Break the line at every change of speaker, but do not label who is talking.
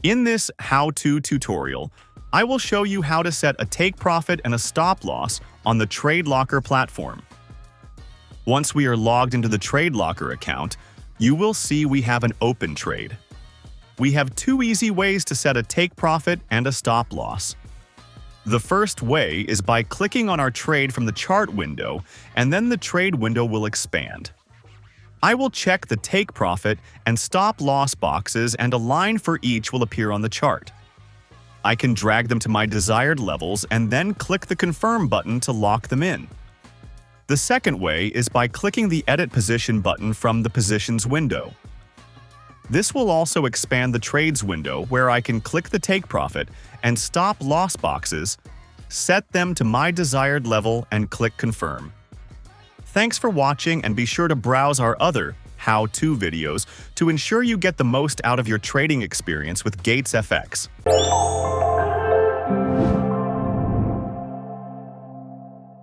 In this how-to tutorial, I will show you how to set a take profit and a stop loss on the TradeLocker platform. Once we are logged into the TradeLocker account, you will see we have an open trade. We have two easy ways to set a take profit and a stop loss. The first way is by clicking on our trade from the chart window, and then the trade window will expand. I will check the take profit and stop loss boxes, and a line for each will appear on the chart. I can drag them to my desired levels and then click the confirm button to lock them in. The second way is by clicking the edit position button from the positions window. This will also expand the trades window where I can click the take profit and stop loss boxes, set them to my desired level, and click confirm. Thanks for watching, and be sure to browse our other how-to videos to ensure you get the most out of your trading experience with GatesFX.